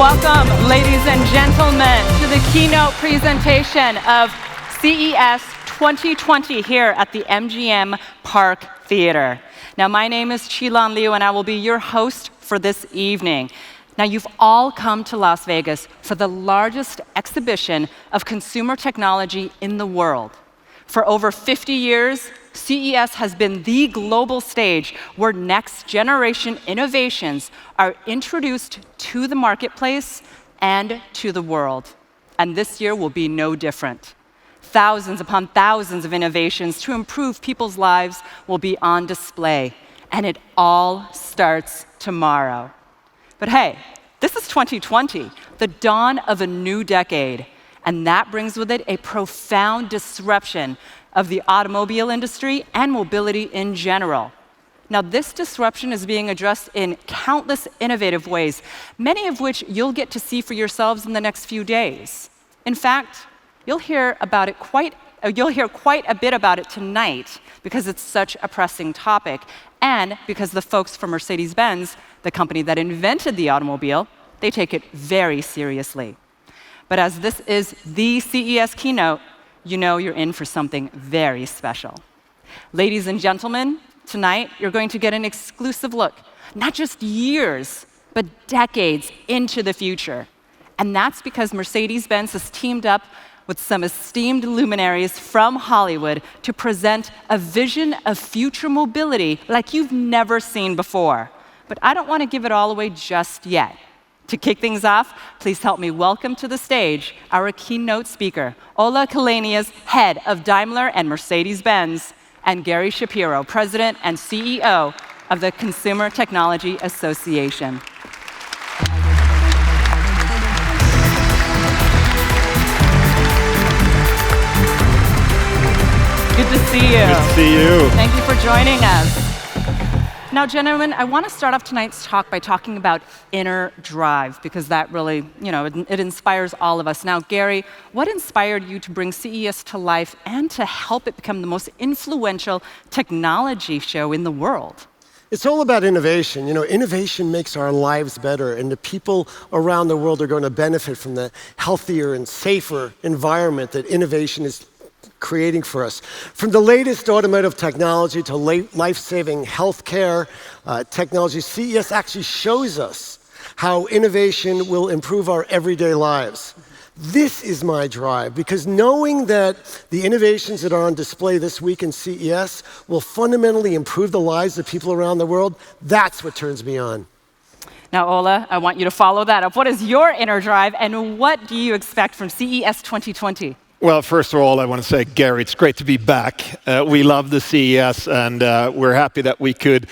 Welcome, ladies and gentlemen, to the keynote presentation of CES 2020 here at the MGM Park Theater. Now, my name is Qilan Liu, and I will be your host for this evening. Now, you've all come to Las Vegas for the largest exhibition of consumer technology in the world. For over 50 years, CES has been the global stage where next-generation innovations are introduced to the marketplace and to the world. And this year will be no different. Thousands upon thousands of innovations to improve people's lives will be on display. And it all starts tomorrow. But hey, this is 2020, the dawn of a new decade. And that brings with it a profound disruption of the automobile industry and mobility in general. Now, this disruption is being addressed in countless innovative ways, many of which you'll get to see for yourselves in the next few days. In fact, you'll hear quite a bit about it tonight because it's such a pressing topic, and because the folks from Mercedes-Benz, the company that invented the automobile, they take it very seriously. But as this is the CES keynote, you know you're in for something very special. Ladies and gentlemen, tonight you're going to get an exclusive look, not just years, but decades into the future. And that's because Mercedes-Benz has teamed up with some esteemed luminaries from Hollywood to present a vision of future mobility like you've never seen before. But I don't want to give it all away just yet. To kick things off, please help me welcome to the stage our keynote speaker, Ola Källenius, head of Daimler and Mercedes-Benz, and Gary Shapiro, president and CEO of the Consumer Technology Association. Good to see you. Good to see you. Thank you for joining us. Now, gentlemen, I want to start off tonight's talk by talking about inner drive, because that really, it inspires all of us. Now, Gary, what inspired you to bring CES to life and to help it become the most influential technology show in the world? It's all about innovation. Innovation makes our lives better, and the people around the world are going to benefit from the healthier and safer environment that innovation is creating for us. From the latest automotive technology to life-saving healthcare technology, CES actually shows us how innovation will improve our everyday lives. This is my drive, because knowing that the innovations that are on display this week in CES will fundamentally improve the lives of people around the world, that's what turns me on. Now, Ola, I want you to follow that up. What is your inner drive, and what do you expect from CES 2020? Well, first of all, I want to say, Gary, it's great to be back. We love the CES, and we're happy that we could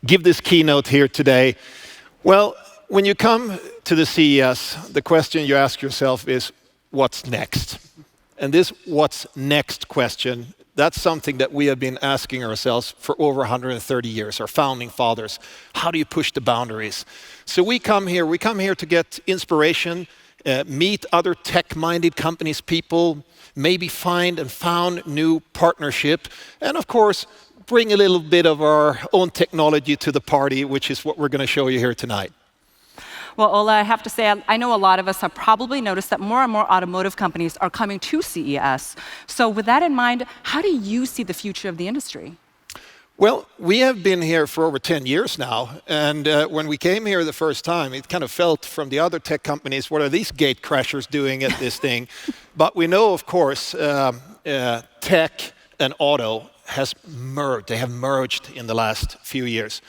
give this keynote here today. Well, when you come to the CES, the question you ask yourself is, what's next? And this what's next question, that's something that we have been asking ourselves for over 130 years, our founding fathers. How do you push the boundaries? So we come here to get inspiration, meet other tech-minded companies, people, maybe find and found new partnership, and of course, bring a little bit of our own technology to the party, which is what we're going to show you here tonight. Well, Ola, I have to say, I know a lot of us have probably noticed that more and more automotive companies are coming to CES. So with that in mind, how do you see the future of the industry? Well, we have been here for over 10 years now, and when we came here the first time, it kind of felt from the other tech companies, what are these gate crashers doing at this thing? But we know, of course, tech and auto has merged. They have merged in the last few years.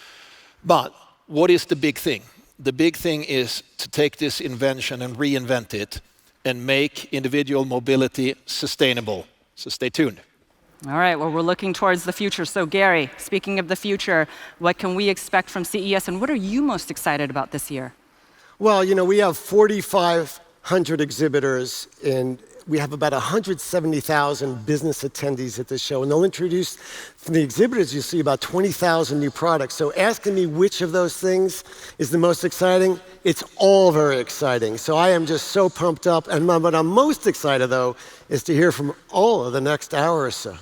But what is the big thing? The big thing is to take this invention and reinvent it and make individual mobility sustainable. So stay tuned. All right, well, we're looking towards the future. So, Gary, speaking of the future, what can we expect from CES, and what are you most excited about this year? Well, we have 4,500 exhibitors, and we have about 170,000 business attendees at this show. And they'll introduce, from the exhibitors, you'll see about 20,000 new products. So asking me which of those things is the most exciting, it's all very exciting. So I am just so pumped up. And what I'm most excited, though, is to hear from Ola the next hour or so.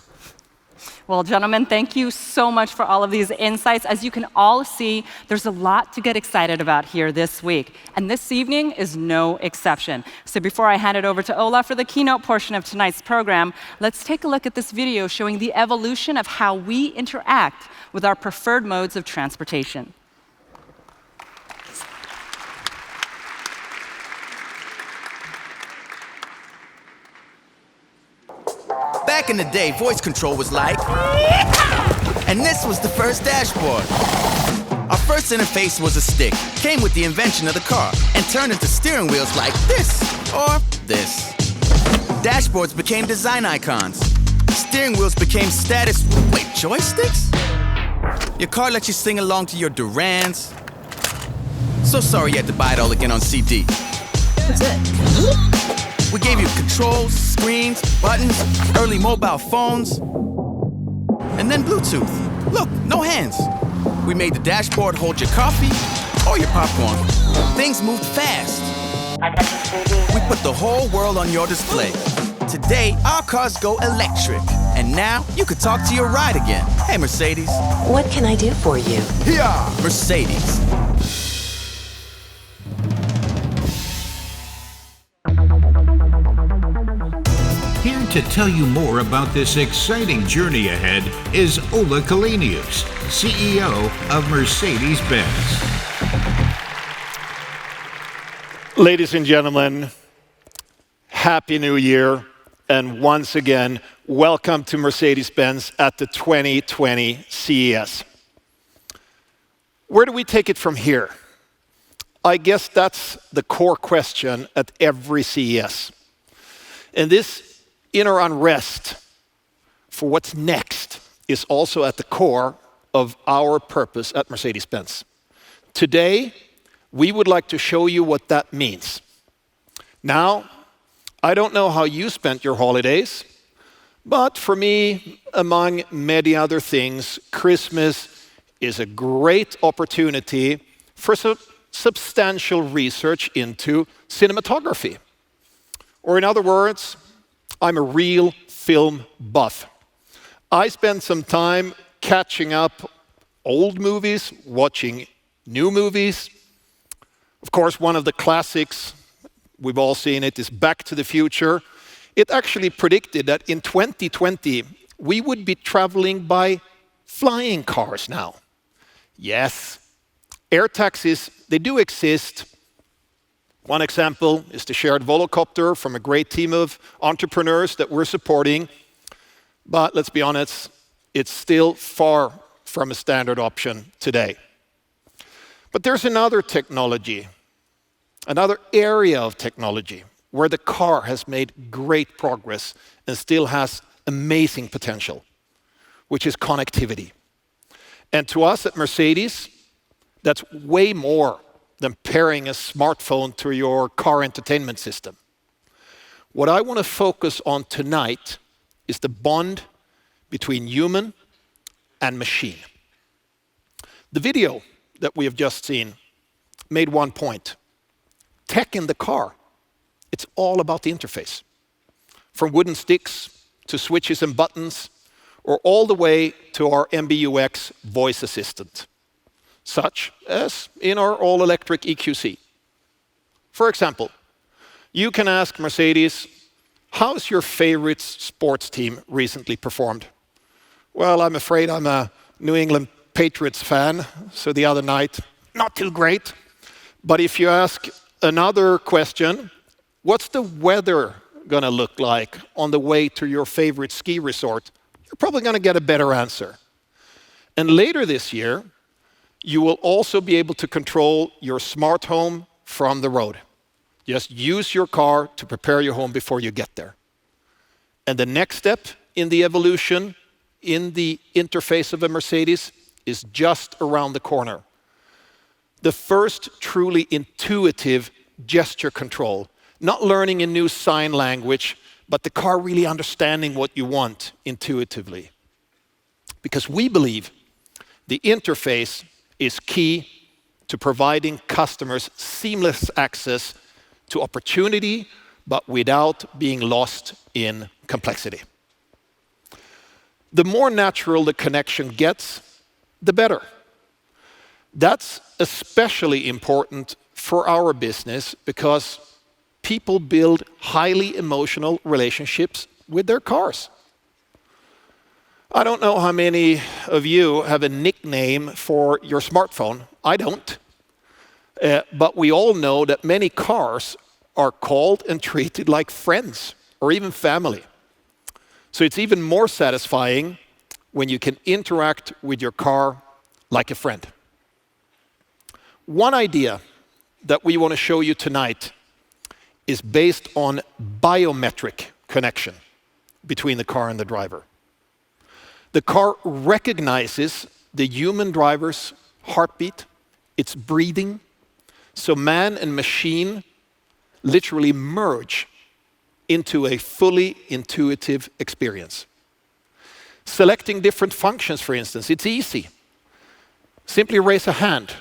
Well, gentlemen, thank you so much for all of these insights. As you can all see, there's a lot to get excited about here this week, and this evening is no exception. So before I hand it over to Ola for the keynote portion of tonight's program, let's take a look at this video showing the evolution of how we interact with our preferred modes of transportation. Back in the day, voice control was like... And this was the first dashboard. Our first interface was a stick, came with the invention of the car, and turned into steering wheels like this, or this. Dashboards became design icons. Steering wheels became status... Wait, joysticks? Your car lets you sing along to your Durans. So sorry you had to buy it all again on CD. What's it? We gave you controls, screens, buttons, early mobile phones, and then Bluetooth. Look, no hands. We made the dashboard hold your coffee or your popcorn. Things moved fast. We put the whole world on your display. Today, our cars go electric. And now, you could talk to your ride again. Hey, Mercedes. What can I do for you? Yeah, Mercedes. Here to tell you more about this exciting journey ahead is Ola Källenius, CEO of Mercedes-Benz. Ladies and gentlemen, Happy New Year, and once again, welcome to Mercedes-Benz at the 2020 CES. Where do we take it from here? I guess that's the core question at every CES. And this inner unrest for what's next is also at the core of our purpose at Mercedes-Benz. Today, we would like to show you what that means. Now, I don't know how you spent your holidays, but for me, among many other things, Christmas is a great opportunity for substantial research into cinematography. Or in other words, I'm a real film buff. I spend some time catching up old movies, watching new movies. Of course, one of the classics, we've all seen it, is Back to the Future. It actually predicted that in 2020, we would be traveling by flying cars now. Yes, air taxis, they do exist. One example is the shared Volocopter from a great team of entrepreneurs that we're supporting. But let's be honest, it's still far from a standard option today. But there's another technology, another area of technology where the car has made great progress and still has amazing potential, which is connectivity. And to us at Mercedes, that's way more than pairing a smartphone to your car entertainment system. What I want to focus on tonight is the bond between human and machine. The video that we have just seen made one point. Tech in the car, it's all about the interface. From wooden sticks to switches and buttons, or all the way to our MBUX voice assistant, such as in our all-electric EQC. For example, you can ask Mercedes, how's your favorite sports team recently performed? Well, I'm afraid I'm a New England Patriots fan, so the other night, not too great. But if you ask another question, what's the weather gonna look like on the way to your favorite ski resort? You're probably gonna get a better answer. And later this year, you will also be able to control your smart home from the road. Just use your car to prepare your home before you get there. And the next step in the evolution in the interface of a Mercedes is just around the corner. The first truly intuitive gesture control, not learning a new sign language, but the car really understanding what you want intuitively. Because we believe the interface is key to providing customers seamless access to opportunity, but without being lost in complexity. The more natural the connection gets, the better. That's especially important for our business because people build highly emotional relationships with their cars. I don't know how many of you have a nickname for your smartphone. I don't. But we all know that many cars are called and treated like friends or even family. So it's even more satisfying when you can interact with your car like a friend. One idea that we want to show you tonight is based on biometric connection between the car and the driver. The car recognizes the human driver's heartbeat, its breathing, so man and machine literally merge into a fully intuitive experience. Selecting different functions, for instance, it's easy. Simply raise a hand,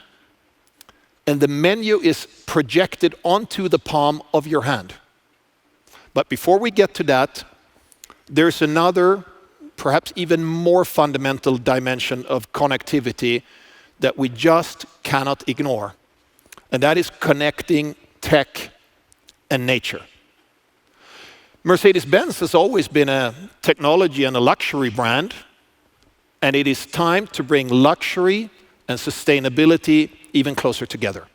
and the menu is projected onto the palm of your hand. But before we get to that, there's another, perhaps even more fundamental dimension of connectivity that we just cannot ignore, and that is connecting tech and nature. Mercedes-Benz has always been a technology and a luxury brand, and it is time to bring luxury and sustainability even closer together.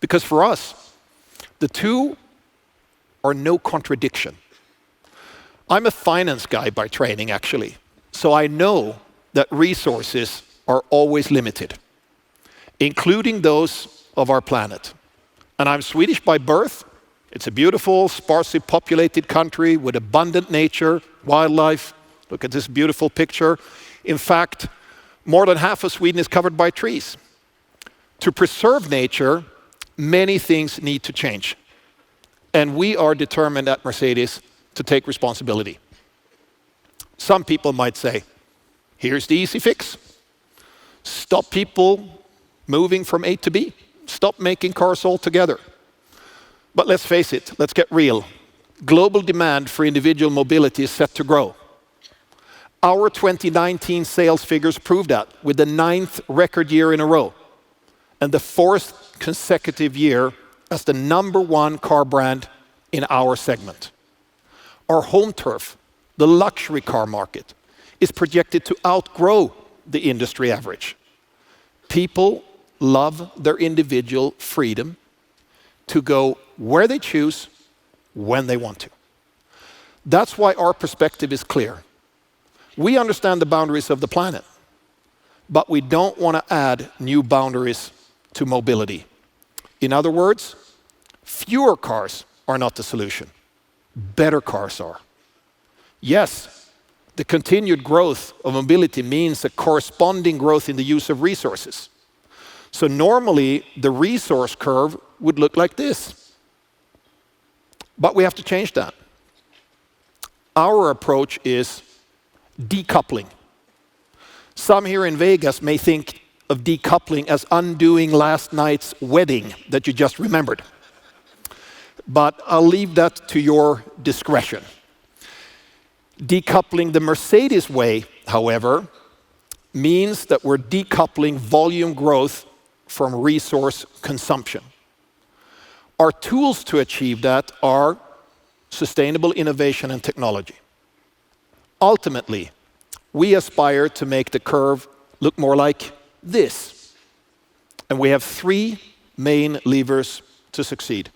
Because for us, the two are no contradiction. I'm a finance guy by training, actually, so I know that resources are always limited, including those of our planet. And I'm Swedish by birth. It's a beautiful, sparsely populated country with abundant nature, wildlife. Look at this beautiful picture. In fact, more than half of Sweden is covered by trees. To preserve nature, many things need to change. And we are determined at Mercedes to take responsibility. Some people might say, here's the easy fix. Stop people moving from A to B. Stop making cars altogether. But let's face it, let's get real. Global demand for individual mobility is set to grow. Our 2019 sales figures prove that, with the 9th record year in a row, and the 4th consecutive year as the #1 car brand in our segment. Our home turf, the luxury car market, is projected to outgrow the industry average. People love their individual freedom to go where they choose, when they want to. That's why our perspective is clear. We understand the boundaries of the planet, but we don't want to add new boundaries to mobility. In other words, fewer cars are not the solution. Better cars are. Yes, the continued growth of mobility means a corresponding growth in the use of resources. So normally, the resource curve would look like this. But we have to change that. Our approach is decoupling. Some here in Vegas may think of decoupling as undoing last night's wedding that you just remembered. But I'll leave that to your discretion. Decoupling the Mercedes way, however, means that we're decoupling volume growth from resource consumption. Our tools to achieve that are sustainable innovation and technology. Ultimately, we aspire to make the curve look more like this. And we have 3 main levers to succeed: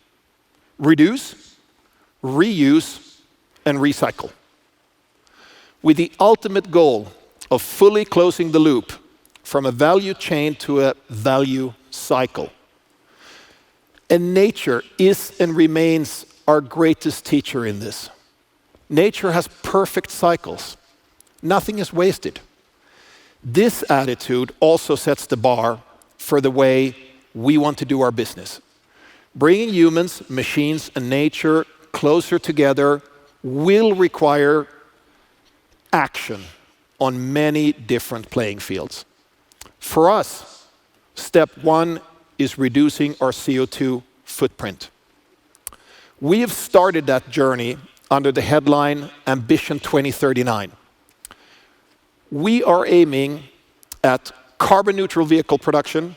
reduce, reuse, and recycle. With the ultimate goal of fully closing the loop from a value chain to a value cycle. And nature is and remains our greatest teacher in this. Nature has perfect cycles. Nothing is wasted. This attitude also sets the bar for the way we want to do our business. Bringing humans, machines, and nature closer together will require action on many different playing fields. For us, step 1 is reducing our CO2 footprint. We have started that journey under the headline Ambition 2039. we are aiming at carbon neutral vehicle production,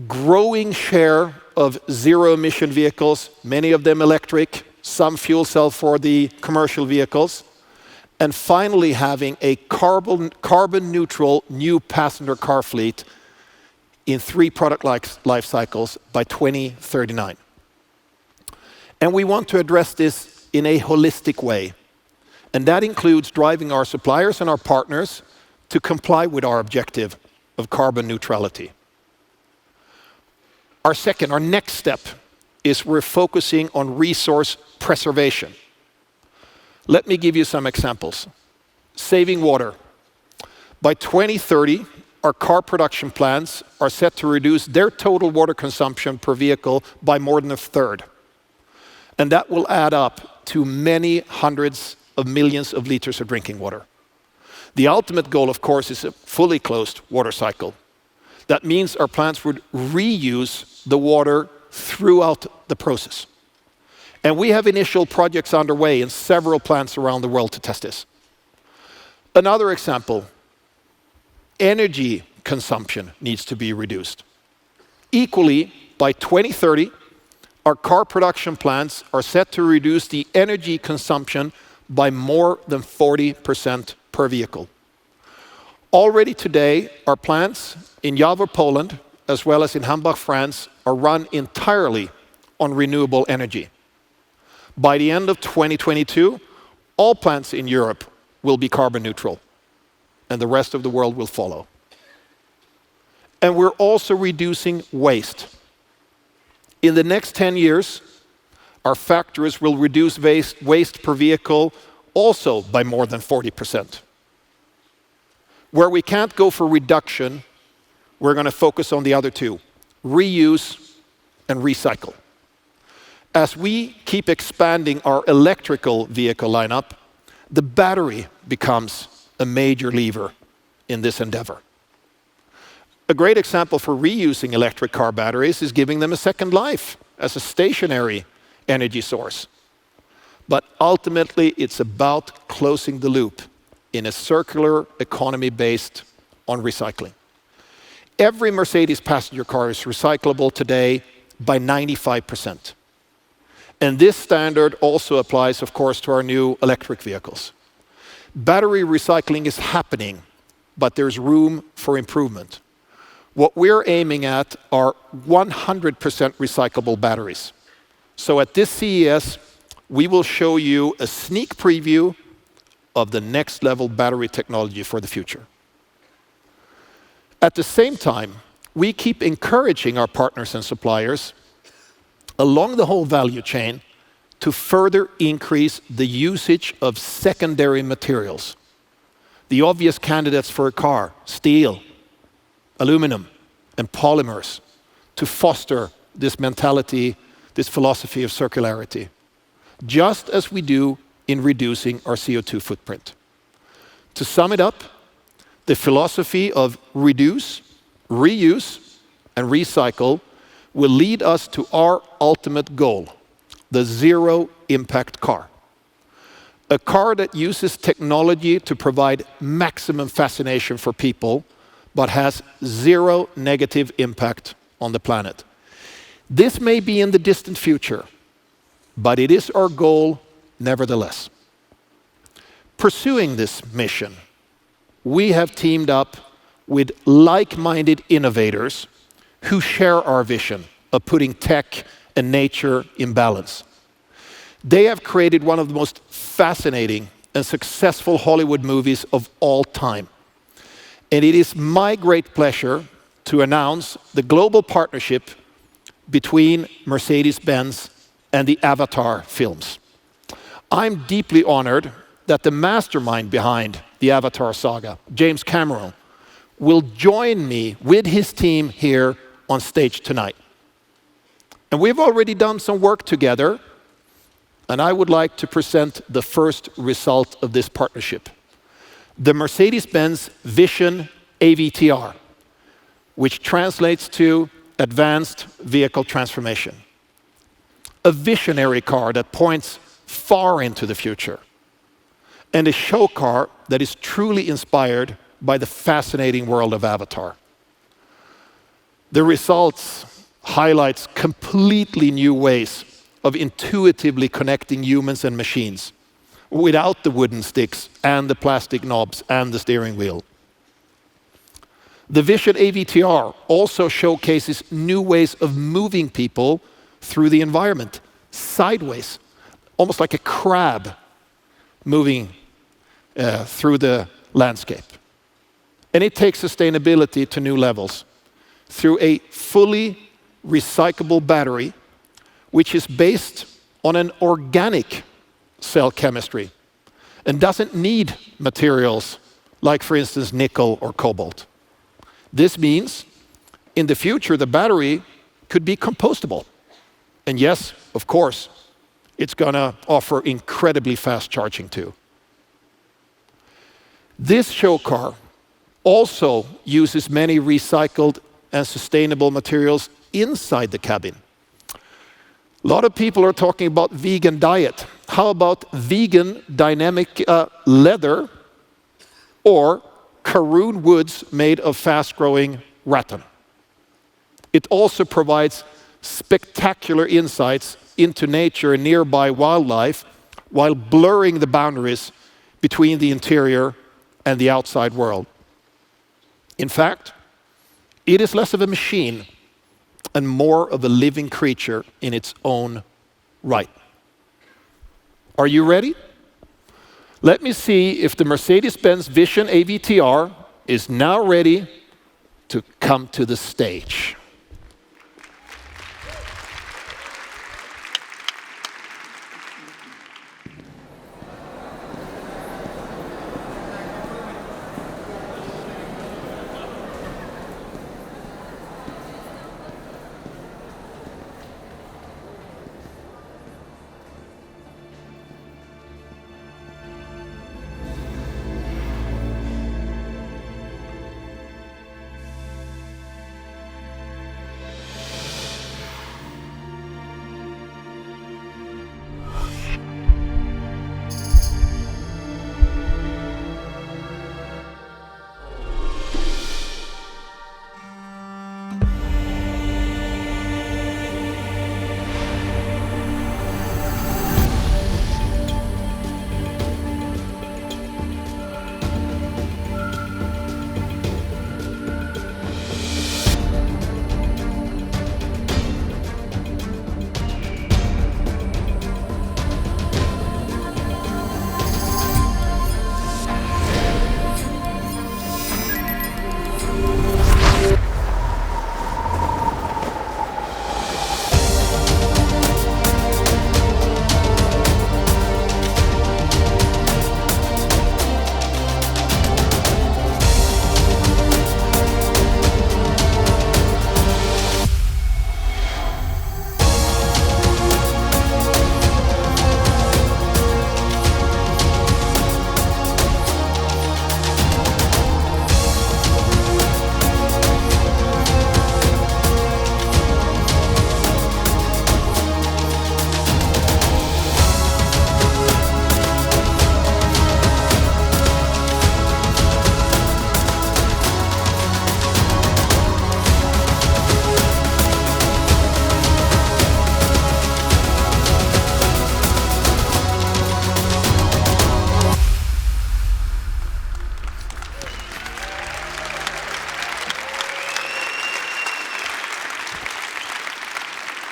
growing share of zero-emission vehicles, many of them electric, some fuel cell for the commercial vehicles, and finally having a carbon neutral new passenger car fleet in 3 product life cycles by 2039. And we want to address this in a holistic way. And that includes driving our suppliers and our partners to comply with our objective of carbon neutrality. Our next step is we're focusing on resource preservation. Let me give you some examples. Saving water. By 2030, our car production plants are set to reduce their total water consumption per vehicle by more than a third. And that will add up to many hundreds of millions of liters of drinking water. The ultimate goal, of course, is a fully closed water cycle. That means our plants would reuse the water throughout the process. And we have initial projects underway in several plants around the world to test this. Another example, energy consumption needs to be reduced. Equally, by 2030, our car production plants are set to reduce the energy consumption by more than 40% per vehicle. Already today, our plants in Jawor, Poland, as well as in Hambach, France, are run entirely on renewable energy. By the end of 2022, all plants in Europe will be carbon neutral, and the rest of the world will follow. And we're also reducing waste. In the next 10 years, our factories will reduce waste per vehicle also by more than 40%. Where we can't go for reduction, we're going to focus on the other two, reuse and recycle. As we keep expanding our electrical vehicle lineup, the battery becomes a major lever in this endeavor. A great example for reusing electric car batteries is giving them a second life as a stationary energy source. But ultimately, it's about closing the loop in a circular economy based on recycling. Every Mercedes passenger car is recyclable today by 95%. And this standard also applies, of course, to our new electric vehicles. Battery recycling is happening, but there's room for improvement. What we're aiming at are 100% recyclable batteries. So at this CES, we will show you a sneak preview of the next level battery technology for the future. At the same time, we keep encouraging our partners and suppliers along the whole value chain to further increase the usage of secondary materials. The obvious candidates for a car, steel, aluminum, and polymers, to foster this mentality, this philosophy of circularity, just as we do in reducing our CO2 footprint. To sum it up, the philosophy of reduce, reuse, and recycle will lead us to our ultimate goal, the zero impact car. A car that uses technology to provide maximum fascination for people, but has zero negative impact on the planet. This may be in the distant future, but it is our goal nevertheless. Pursuing this mission, we have teamed up with like-minded innovators who share our vision of putting tech and nature in balance. They have created one of the most fascinating and successful Hollywood movies of all time. And it is my great pleasure to announce the global partnership between Mercedes-Benz and the Avatar films. I'm deeply honored that the mastermind behind the Avatar saga, James Cameron, will join me with his team here on stage tonight. And we've already done some work together, and I would like to present the first result of this partnership. The Mercedes-Benz VISION AVTR, which translates to Advanced Vehicle Transformation. A visionary car that points far into the future, and a show car that is truly inspired by the fascinating world of Avatar. The results highlights completely new ways of intuitively connecting humans and machines without the wooden sticks and the plastic knobs and the steering wheel. The Vision AVTR also showcases new ways of moving people through the environment, sideways, almost like a crab moving through the landscape. And it takes sustainability to new levels through a fully recyclable battery, which is based on an organic cell chemistry and doesn't need materials like, for instance, nickel or cobalt. This means in the future the battery could be compostable. And yes, of course, it's going to offer incredibly fast charging too. This show car also uses many recycled and sustainable materials inside the cabin. A lot of people are talking about vegan diet. How about vegan dynamic leather or Karun woods made of fast-growing rattan? It also provides spectacular insights into nature and nearby wildlife while blurring the boundaries between the interior and the outside world. In fact, it is less of a machine and more of a living creature in its own right. Are you ready? Let me see if the Mercedes-Benz VISION AVTR is now ready to come to the stage.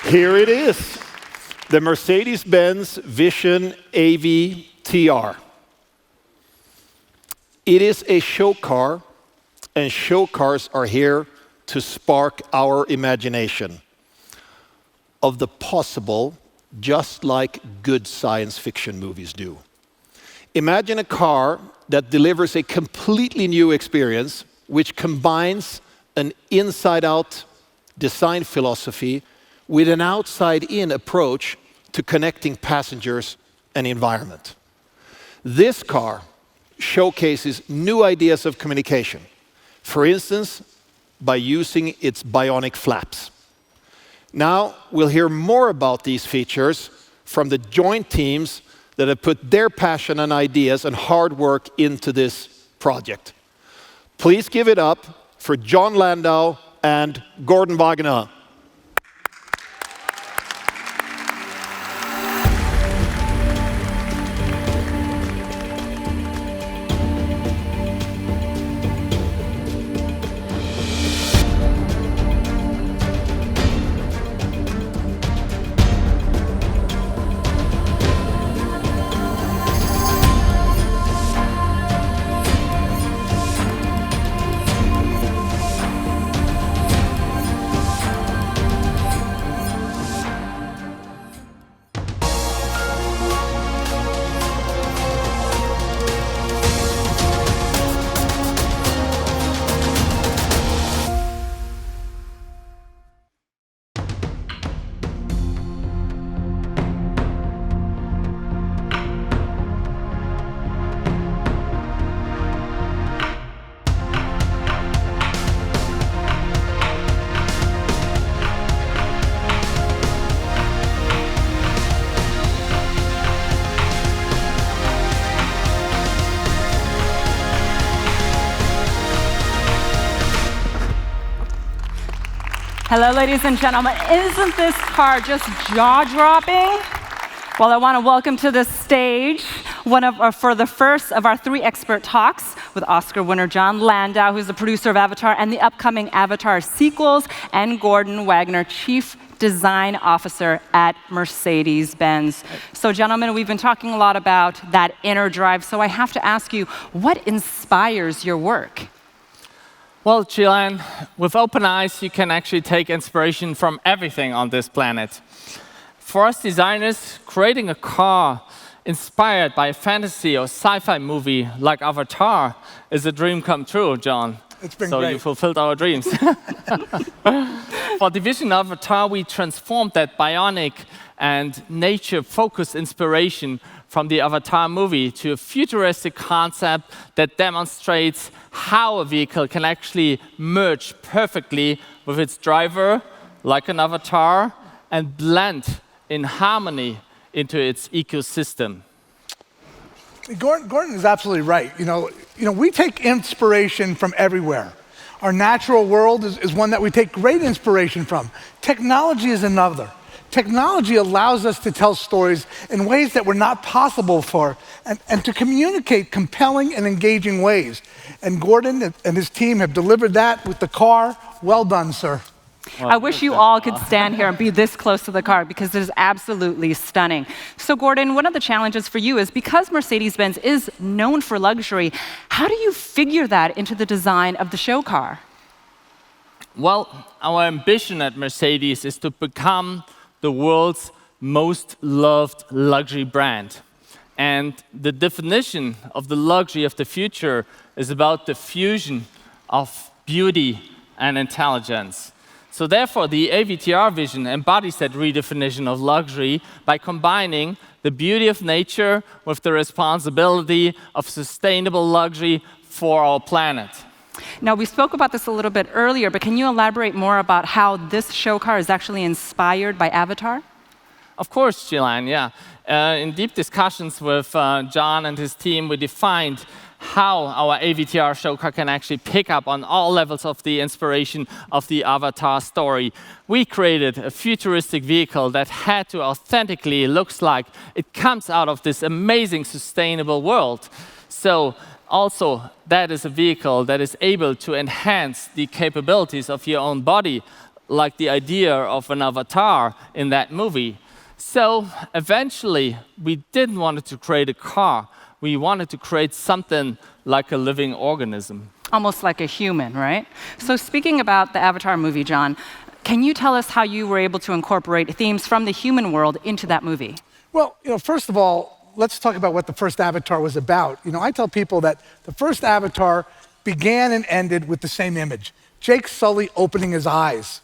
Here it is, the Mercedes-Benz VISION AVTR. It is a show car, and show cars are here to spark our imagination of the possible, just like good science fiction movies do. Imagine a car that delivers a completely new experience, which combines an inside-out design philosophy with an outside-in approach to connecting passengers and environment. This car showcases new ideas of communication, for instance, by using its bionic flaps. Now, we'll hear more about these features from the joint teams that have put their passion and ideas and hard work into this project. Please give it up for John Landau and Gordon Wagner. Hello, ladies and gentlemen. Isn't this car just jaw-dropping? Well, I want to welcome to the stage for the first of our 3 expert talks with Oscar winner John Landau, who's the producer of Avatar and the upcoming Avatar sequels, and Gordon Wagner, Chief Design Officer at Mercedes-Benz. So, gentlemen, we've been talking a lot about that inner drive, so I have to ask you, what inspires your work? Well, Chilan, with open eyes, you can actually take inspiration from everything on this planet. For us designers, creating a car inspired by a fantasy or sci-fi movie like Avatar is a dream come true, John. It's been so great. You fulfilled our dreams. For the vision of Avatar, we transformed that bionic and nature-focused inspiration from the Avatar movie to a futuristic concept that demonstrates how a vehicle can actually merge perfectly with its driver, like an avatar, and blend in harmony into its ecosystem. Gordon is absolutely right. You know, we take inspiration from everywhere. Our natural world is one that we take great inspiration from. Technology is another. Technology allows us to tell stories in ways that were not possible for, and to communicate compelling and engaging ways. And Gordon and his team have delivered that with the car. Well done, sir. Well, I wish you all could stand here and be this close to the car because it is absolutely stunning. So, Gordon, one of the challenges for you is because Mercedes-Benz is known for luxury, how do you figure that into the design of the show car? Well, our ambition at Mercedes is to become the world's most loved luxury brand. And the definition of the luxury of the future is about the fusion of beauty and intelligence. So therefore, the AVTR vision embodies that redefinition of luxury by combining the beauty of nature with the responsibility of sustainable luxury for our planet. Now, we spoke about this a little bit earlier, but can you elaborate more about how this show car is actually inspired by Avatar? Of course, Jilan, yeah. In deep discussions with John and his team, we defined how our AVTR show car can actually pick up on all levels of the inspiration of the Avatar story. We created a futuristic vehicle that had to authentically look like it comes out of this amazing sustainable world. So also, that is a vehicle that is able to enhance the capabilities of your own body, like the idea of an avatar in that movie. So eventually, we didn't want to create a car. We wanted to create something like a living organism. Almost like a human, right? So speaking about the Avatar movie, John, can you tell us how you were able to incorporate themes from the human world into that movie? Well, first of all, let's talk about what the first Avatar was about. I tell people that the first Avatar began and ended with the same image, Jake Sully opening his eyes.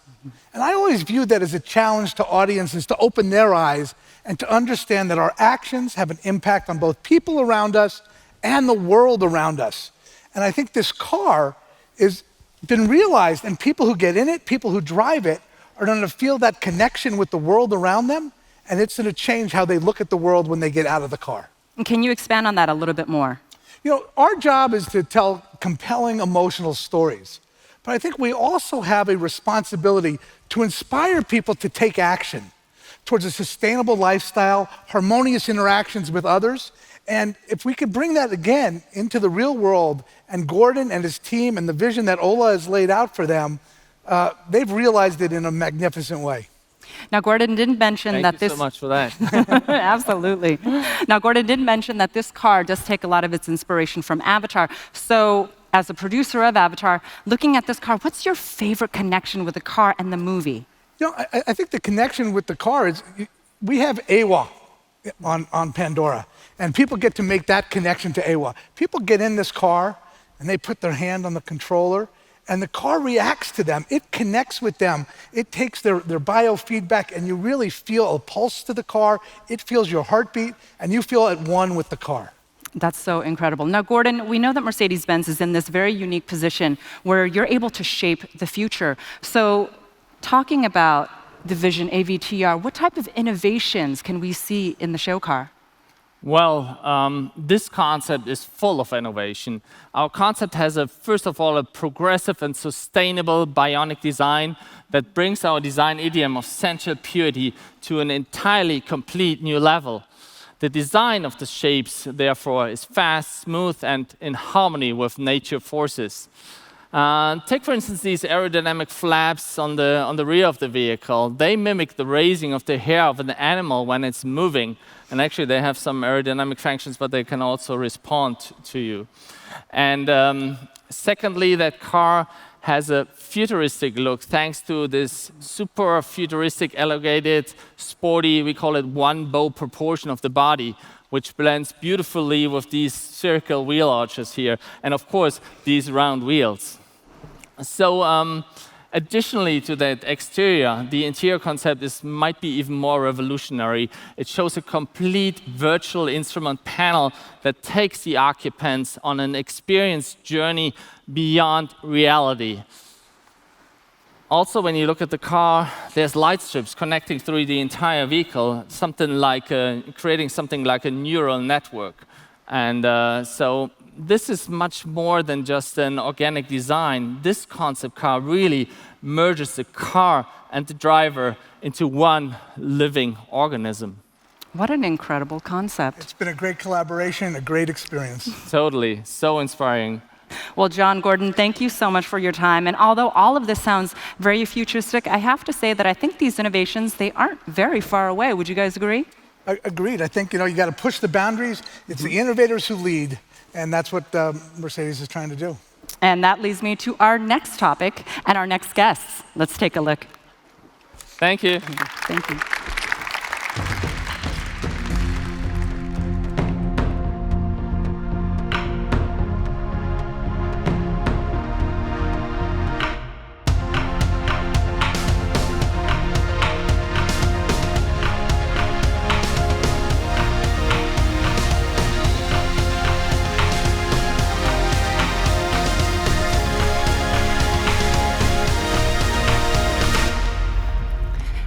And I always viewed that as a challenge to audiences to open their eyes and to understand that our actions have an impact on both people around us and the world around us. And I think this car has been realized, and people who get in it, people who drive it, are going to feel that connection with the world around them, and it's going to change how they look at the world when they get out of the car. And can you expand on that a little bit more? Our job is to tell compelling emotional stories. But I think we also have a responsibility to inspire people to take action towards a sustainable lifestyle, harmonious interactions with others. And if we could bring that again into the real world, and Gordon and his team and the vision that Ola has laid out for them, they've realized it in a magnificent way. Now, Gordon didn't mention that Thank you this. so much for that. Absolutely. Now, Gordon did mention that this car does take a lot of its inspiration from Avatar. So, as a producer of Avatar, looking at this car, what's your favorite connection with the car and the movie? I think the connection with the car is we have AWA on Pandora, and people get to make that connection to AWA. People get in this car, and they put their hand on the controller, and the car reacts to them. It connects with them. It takes their biofeedback, and you really feel a pulse to the car. It feels your heartbeat, and you feel at one with the car. That's so incredible. Now, Gordon, we know that Mercedes-Benz is in this very unique position where you're able to shape the future. So, talking about the Vision AVTR, what type of innovations can we see in the show car? Well, this concept is full of innovation. Our concept has, first of all, a progressive and sustainable bionic design that brings our design idiom of sensual purity to an entirely complete new level. The design of the shapes, therefore, is fast, smooth, and in harmony with nature forces. Take, for instance, these aerodynamic flaps on the rear of the vehicle. They mimic the raising of the hair of an animal when it's moving. And actually, they have some aerodynamic functions, but they can also respond to you. And secondly, that car has a futuristic look thanks to this super futuristic, elongated, sporty, we call it one-bow proportion of the body, which blends beautifully with these circle wheel arches here, and of course, these round wheels. So additionally to that exterior, the interior concept might be even more revolutionary. It shows a complete virtual instrument panel that takes the occupants on an experience journey beyond reality. Also, when you look at the car, there's light strips connecting through the entire vehicle, creating something like a neural network. And so this is much more than just an organic design. This concept car really merges the car and the driver into one living organism. What an incredible concept. It's been a great collaboration, a great experience. Totally, so inspiring. Well, John, Gordon, thank you so much for your time. And although all of this sounds very futuristic, I have to say that I think these innovations, they aren't very far away. Would you guys agree? Agreed. I think, you got to push the boundaries. It's the innovators who lead, and that's what Mercedes is trying to do. And that leads me to our next topic and our next guests. Let's take a look. Thank you. Thank you.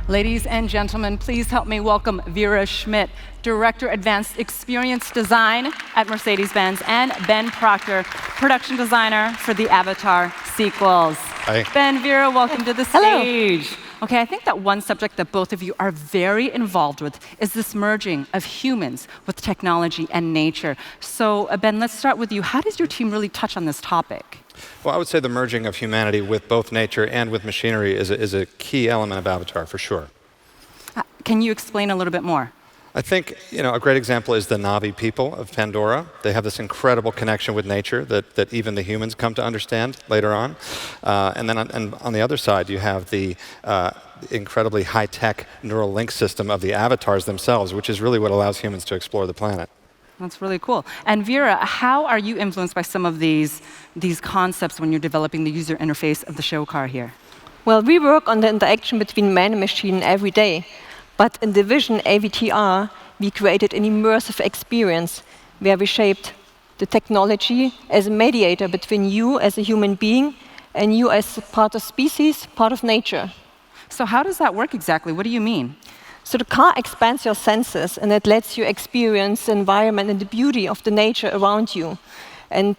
Ladies and gentlemen, please help me welcome Vera Schmidt, Director Advanced Experience Design at Mercedes-Benz, and Ben Proctor, Production Designer for the Avatar sequels. Hi. Ben, Vera, welcome to the stage. Okay, I think that one subject that both of you are very involved with is this merging of humans with technology and nature. So, Ben, let's start with you. How does your team really touch on this topic? Well, I would say the merging of humanity with both nature and with machinery is a key element of Avatar, for sure. Can you explain a little bit more? I think, a great example is the Na'vi people of Pandora. They have this incredible connection with nature that even the humans come to understand later on. And then on the other side, you have the incredibly high-tech neural link system of the avatars themselves, which is really what allows humans to explore the planet. That's really cool. And Vera, how are you influenced by some of these concepts when you're developing the user interface of the show car here? Well, we work on the interaction between man and machine every day. But in the Vision AVTR, we created an immersive experience where we shaped the technology as a mediator between you as a human being and you as part of species, part of nature. So how does that work exactly? What do you mean? So the car expands your senses, and it lets you experience the environment and the beauty of the nature around you. And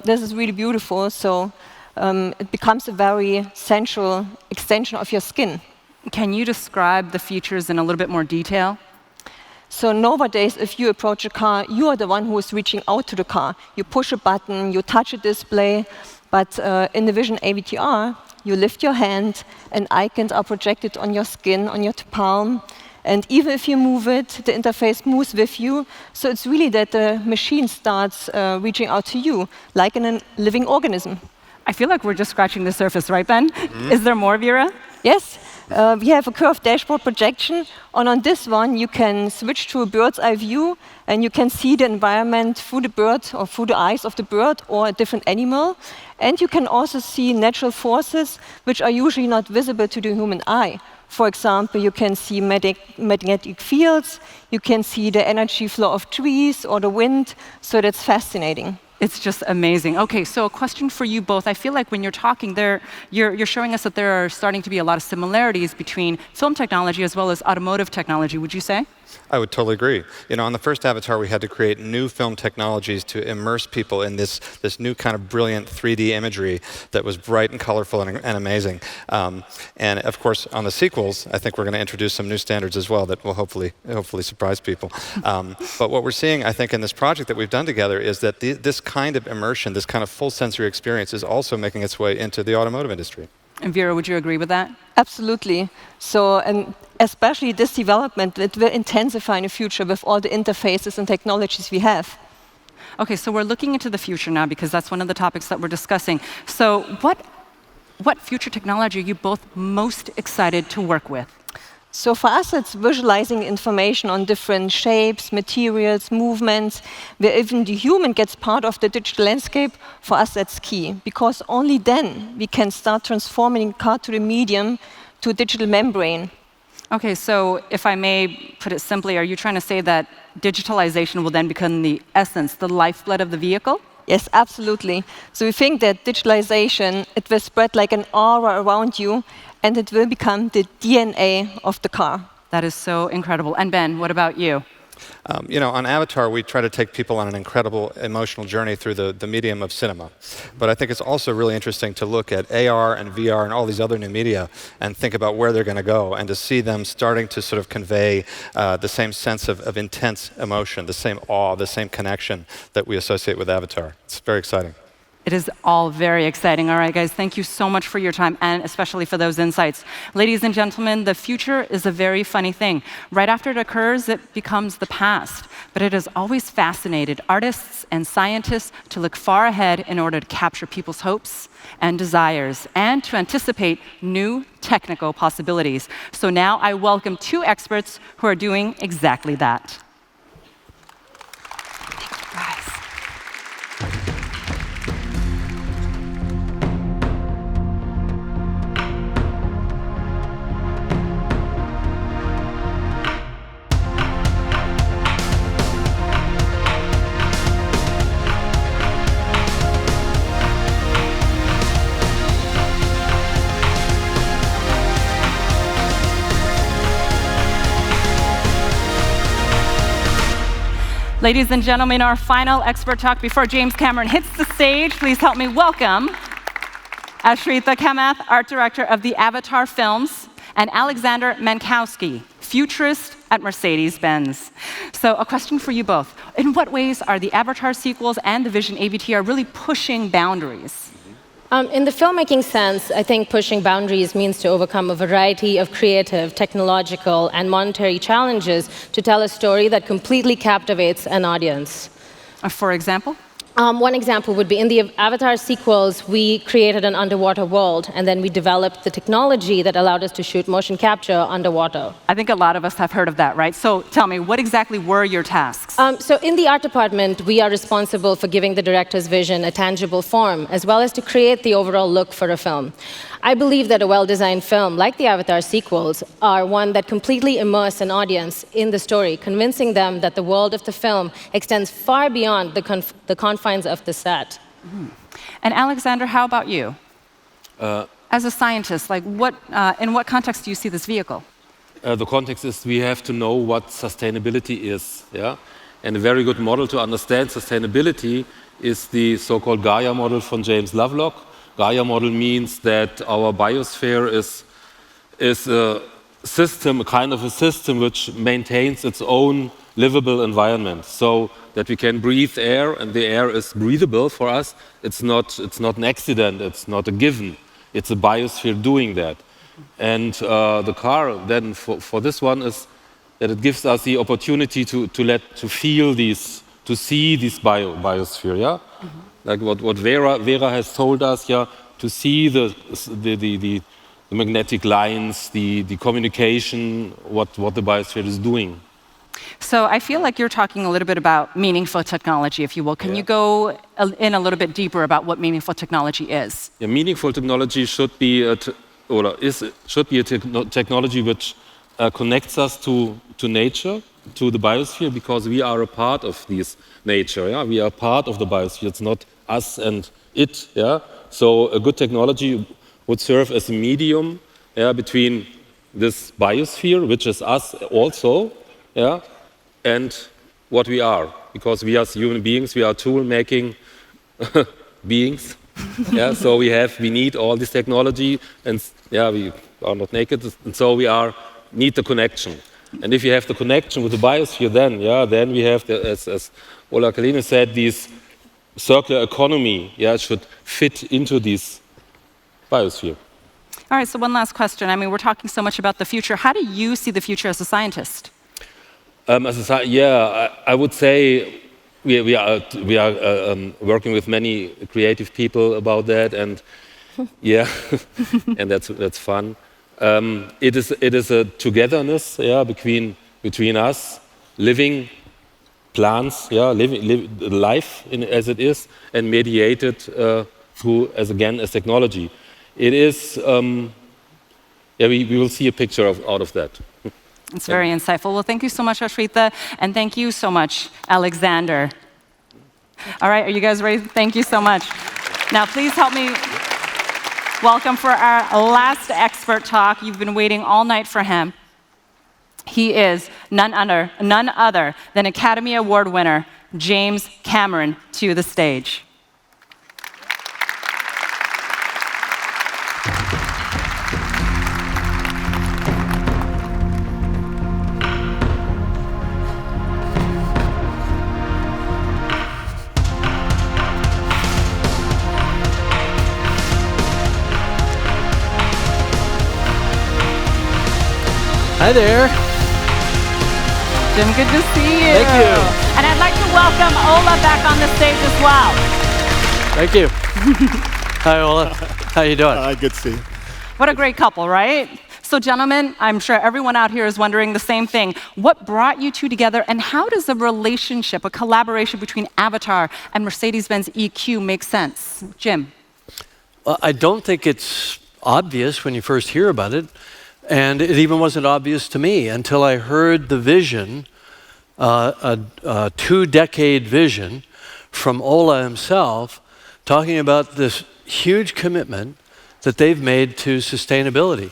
this is really beautiful, so it becomes a very sensual extension of your skin. Can you describe the features in a little bit more detail? So nowadays, if you approach a car, you are the one who is reaching out to the car. You push a button, you touch a display, but in the Vision AVTR, you lift your hand, and icons are projected on your skin, on your palm. And even if you move it, the interface moves with you. So it's really that the machine starts reaching out to you, like in a living organism. I feel like we're just scratching the surface, right, Ben? Is there more, Vera? Yes. We have a curved dashboard projection, and on this one you can switch to a bird's eye view, and you can see the environment through the bird or through the eyes of the bird or a different animal. And you can also see natural forces which are usually not visible to the human eye. For example, you can see magnetic fields, you can see the energy flow of trees or the wind, so that's fascinating. It's just amazing. Okay, so a question for you both. I feel like when you're talking there, you're showing us that there are starting to be a lot of similarities between film technology as well as automotive technology, would you say? I would totally agree. You know, on the first Avatar, we had to create new film technologies to immerse people in this new kind of brilliant 3D imagery that was bright and colorful and amazing. And of course, on the sequels, I think we're going to introduce some new standards as well that will hopefully surprise people. But what we're seeing, I think, in this project that we've done together is that this kind of immersion, this kind of full sensory experience is also making its way into the automotive industry. And Vera, would you agree with that? Absolutely. So, and especially this development, it will intensify in the future with all the interfaces and technologies we have. Okay, so we're looking into the future now because that's one of the topics that we're discussing. So what future technology are you both most excited to work with? So for us, it's visualizing information on different shapes, materials, movements, where even the human gets part of the digital landscape. For us, that's key, because only then we can start transforming the car to the medium, to a digital membrane. Okay, so if I may put it simply, are you trying to say that digitalization will then become the essence, the lifeblood of the vehicle? Yes, absolutely. So we think that digitalization, it will spread like an aura around you, and it will become the DNA of the car. That is so incredible. And Ben, what about you? You know, on Avatar, we try to take people on an incredible emotional journey through the medium of cinema. But I think it's also really interesting to look at AR and VR and all these other new media and think about where they're going to go and to see them starting to sort of convey the same sense of intense emotion, the same awe, the same connection that we associate with Avatar. It's very exciting. It is all very exciting. All right, guys, thank you so much for your time and especially for those insights. Ladies and gentlemen, the future is a very funny thing. Right after it occurs, it becomes the past. But it has always fascinated artists and scientists to look far ahead in order to capture people's hopes and desires and to anticipate new technical possibilities. So now I welcome two experts who are doing exactly that. Ladies and gentlemen, our final expert talk before James Cameron hits the stage. Please help me welcome Ashrita Kamath, Art Director of the Avatar films, and Alexander Mankowski, Futurist at Mercedes-Benz. So a question for you both. In what ways are the Avatar sequels and the Vision AVTR really pushing boundaries? In the filmmaking sense, I think pushing boundaries means to overcome a variety of creative, technological, and monetary challenges to tell a story that completely captivates an audience. For example? One example would be in the Avatar sequels, we created an underwater world, and then we developed the technology that allowed us to shoot motion capture underwater. I think a lot of us have heard of that, right? So tell me, what exactly were your tasks? So in the art department, we are responsible for giving the director's vision a tangible form, as well as to create the overall look for a film. I believe that a well-designed film, like the Avatar sequels, are one that completely immerse an audience in the story, convincing them that the world of the film extends far beyond the confines of the set. Mm-hmm. And Alexander, how about you? As a scientist, like in what context do you see this vehicle? the context is we have to know what sustainability is. Yeah? And a very good model to understand sustainability is the so-called Gaia model from James Lovelock. Gaia model means that our biosphere is a system, a kind of a system which maintains its own livable environment, so that we can breathe air, and the air is breathable for us. It's not an accident, it's not a given. It's a biosphere doing that. And the car then for this one is that it gives us the opportunity to feel these, to see this biosphere, yeah? Like what Vera has told us, yeah, to see the magnetic lines, the communication, what the biosphere is doing. So I feel like you're talking a little bit about meaningful technology, if you will. Can you go in a little bit deeper about what meaningful technology is? Yeah, meaningful technology should be a technology which connects us to nature, to the biosphere, because we are a part of this nature. Yeah? We are part of the biosphere. It's not us and it. Yeah? So a good technology would serve as a medium, yeah, between this biosphere, which is us also, yeah, and what we are. Because we as human beings, we are tool-making beings. Yeah, so we need all this technology, and yeah, we are not naked, and so we need the connection. And if you have the connection with the biosphere, then we have, as Ola Källenius said, this circular economy, yeah, should fit into this biosphere. All right, so one last question. I mean, we're talking so much about the future. How do you see the future as a scientist? I would say we are working with many creative people about that, and yeah, and that's fun. It is a togetherness, yeah, between us, living plants, yeah, living life as it is, and mediated through as technology. It is, we will see a picture out of that. It's very insightful. Well, thank you so much, Ashrita, and thank you so much, Alexander. All right, are you guys ready? Thank you so much. Now, please help me welcome for our last expert talk. You've been waiting all night for him. He is none other than Academy Award winner James Cameron to the stage. Hi there. Jim, good to see you. Thank you. And I'd like to welcome Ola back on the stage as well. Thank you. Hi, Ola. How you doing? Hi, good to see you. What a great couple, right? So, gentlemen, I'm sure everyone out here is wondering the same thing. What brought you two together, and how does a relationship, a collaboration between Avatar and Mercedes-Benz EQ make sense? Jim? Well, I don't think it's obvious when you first hear about it. And it even wasn't obvious to me until I heard the vision, a 2-decade vision from Ola himself, talking about this huge commitment that they've made to sustainability.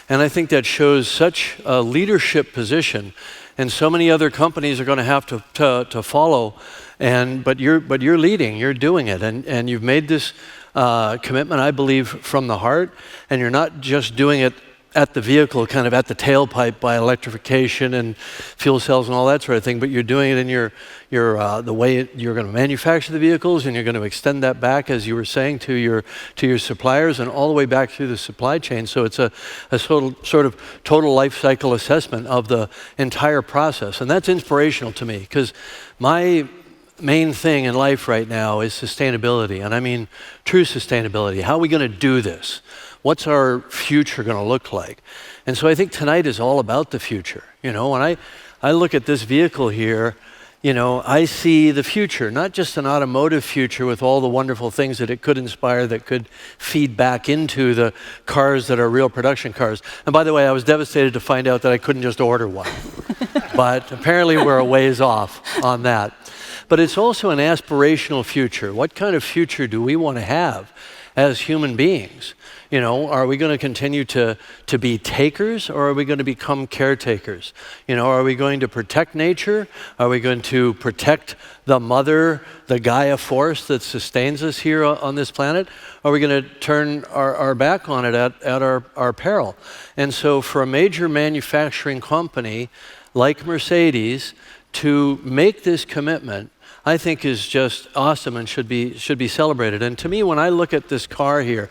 And I think that shows such a leadership position, and so many other companies are going to have to follow. But you're leading, you're doing it, and you've made this commitment, I believe, from the heart. And you're not just doing it at the vehicle, kind of at the tailpipe by electrification and fuel cells and all that sort of thing, but you're doing it in the way you're going to manufacture the vehicles, and you're going to extend that back, as you were saying, to your suppliers and all the way back through the supply chain. So it's a sort of total life cycle assessment of the entire process, and that's inspirational to me, because my main thing in life right now is sustainability, and I mean true sustainability. How are we going to do this? What's our future going to look like? And so I think tonight is all about the future. You know, when I look at this vehicle here, you know, I see the future, not just an automotive future with all the wonderful things that it could inspire, that could feed back into the cars that are real production cars. And by the way, I was devastated to find out that I couldn't just order one. But apparently we're a ways off on that. But it's also an aspirational future. What kind of future do we want to have as human beings. You know, are we going to continue to be takers, or are we going to become caretakers? You know, are we going to protect nature? Are we going to protect the mother, the Gaia force that sustains us here on this planet? Are we going to turn our back on it at our peril? And so for a major manufacturing company like Mercedes to make this commitment, I think is just awesome and should be celebrated. And to me, when I look at this car here,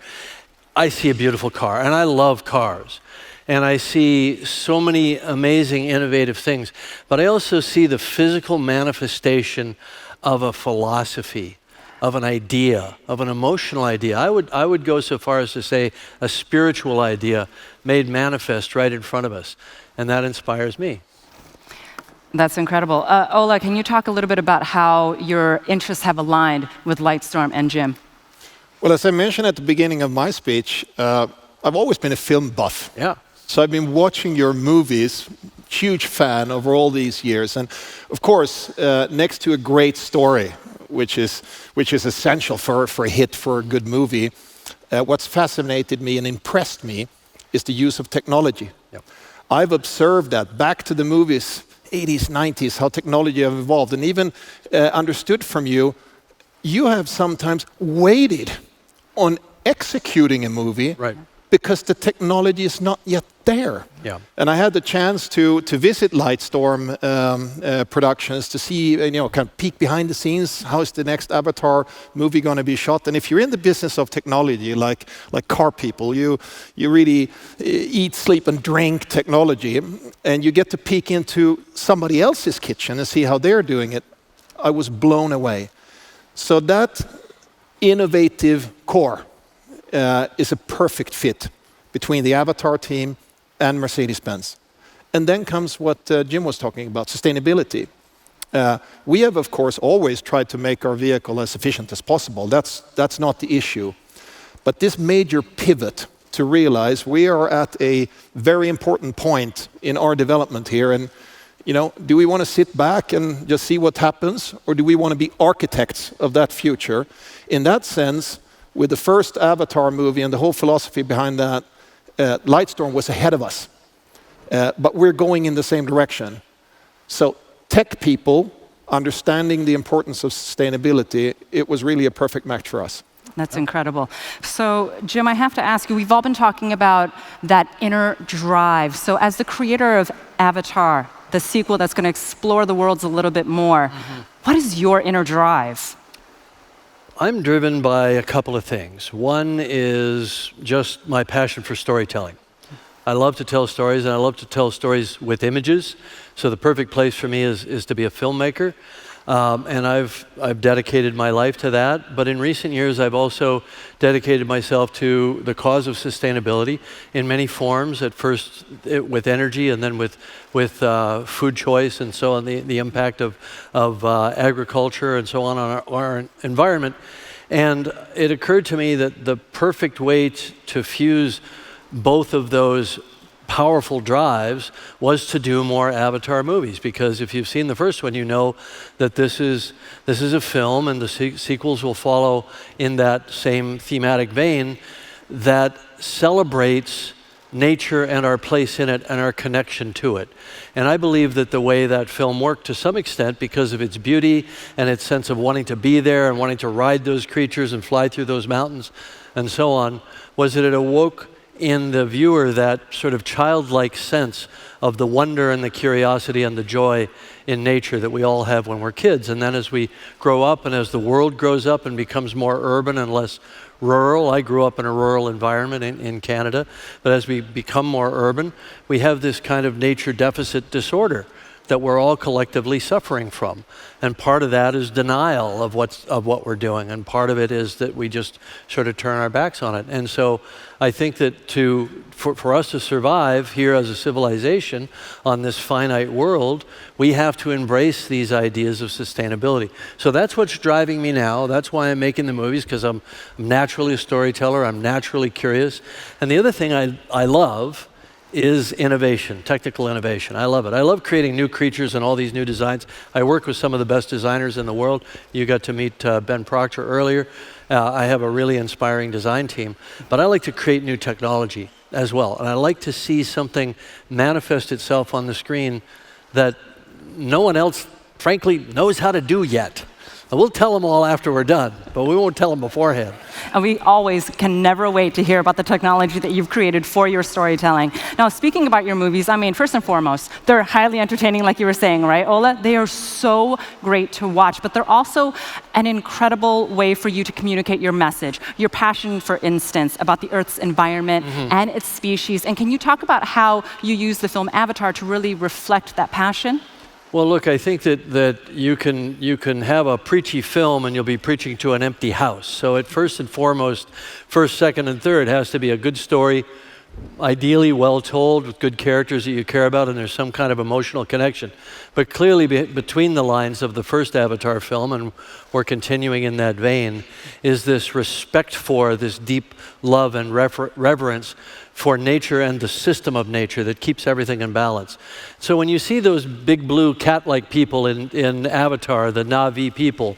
I see a beautiful car, and I love cars. And I see so many amazing, innovative things. But I also see the physical manifestation of a philosophy, of an idea, of an emotional idea. I would go so far as to say a spiritual idea made manifest right in front of us. And that inspires me. That's incredible. Ola, can you talk a little bit about how your interests have aligned with Lightstorm and Jim? Well, as I mentioned at the beginning of my speech, I've always been a film buff. Yeah. So I've been watching your movies, huge fan over all these years. And of course, next to a great story, which is essential for a hit, for a good movie, what's fascinated me and impressed me is the use of technology. Yep. I've observed that back to the movies, 80s, 90s, how technology have evolved, and even understood from you, you have sometimes waited on executing a movie because the technology is not yet there. Yeah. And I had the chance to visit Lightstorm productions to see, kind of peek behind the scenes. How is the next Avatar movie going to be shot? And if you're in the business of technology, like car people, you really eat, sleep, and drink technology, and you get to peek into somebody else's kitchen and see how they're doing it. I was blown away. So that innovative core is a perfect fit between the Avatar team and Mercedes-Benz. And then comes what Jim was talking about, sustainability. We have, of course, always tried to make our vehicle as efficient as possible. That's not the issue. But this major pivot to realize we are at a very important point in our development here. And do we want to sit back and just see what happens, or do we want to be architects of that future? In that sense, with the first Avatar movie and the whole philosophy behind that, Lightstorm was ahead of us. But we're going in the same direction. So tech people, understanding the importance of sustainability, it was really a perfect match for us. That's incredible. So, Jim, I have to ask you, we've all been talking about that inner drive. So as the creator of Avatar, the sequel that's going to explore the worlds a little bit more, what is your inner drive? I'm driven by a couple of things. One is just my passion for storytelling. I love to tell stories, and I love to tell stories with images. So the perfect place for me is to be a filmmaker. And I've dedicated my life to that. But in recent years, I've also dedicated myself to the cause of sustainability in many forms. At first with energy, and then with food choice, and so on, the impact of agriculture and so on our environment. And it occurred to me that the perfect way to fuse both of those powerful drives was to do more Avatar movies, because if you've seen the first one, you know that this is a film, and the sequels will follow in that same thematic vein that celebrates nature and our place in it and our connection to it. And I believe that the way that film worked to some extent, because of its beauty and its sense of wanting to be there and wanting to ride those creatures and fly through those mountains and so on, was that it awoke in the viewer that sort of childlike sense of the wonder and the curiosity and the joy in nature that we all have when we're kids. And then as we grow up, and as the world grows up and becomes more urban and less rural — I grew up in a rural environment in Canada — but as we become more urban, we have this kind of nature deficit disorder that we're all collectively suffering from. And part of that is denial of what we're doing, and part of it is that we just sort of turn our backs on it. And so I think that for us to survive here as a civilization on this finite world, we have to embrace these ideas of sustainability. So that's what's driving me now. That's why I'm making the movies, because I'm naturally a storyteller. I'm naturally curious. And the other thing I love is innovation, technical innovation. I love it. I love creating new creatures and all these new designs. I work with some of the best designers in the world. You got to meet Ben Proctor earlier. I have a really inspiring design team. But I like to create new technology as well. And I like to see something manifest itself on the screen that no one else, frankly, knows how to do yet. And we'll tell them all after we're done, but we won't tell them beforehand. And we always can never wait to hear about the technology that you've created for your storytelling. Now, speaking about your movies, I mean, first and foremost, they're highly entertaining, like you were saying, right, Ola? They are so great to watch, but they're also an incredible way for you to communicate your message, your passion, for instance, about the Earth's environment and its species. And can you talk about how you use the film Avatar to really reflect that passion? Well, look, I think that you can have a preachy film and you'll be preaching to an empty house. So at first and foremost, first, second, and third has to be a good story, ideally well told with good characters that you care about, and there's some kind of emotional connection. But clearly between the lines of the first Avatar film, and we're continuing in that vein, is this respect for, this deep love and reverence for nature and the system of nature that keeps everything in balance. So when you see those big blue cat-like people in Avatar, the Na'vi people,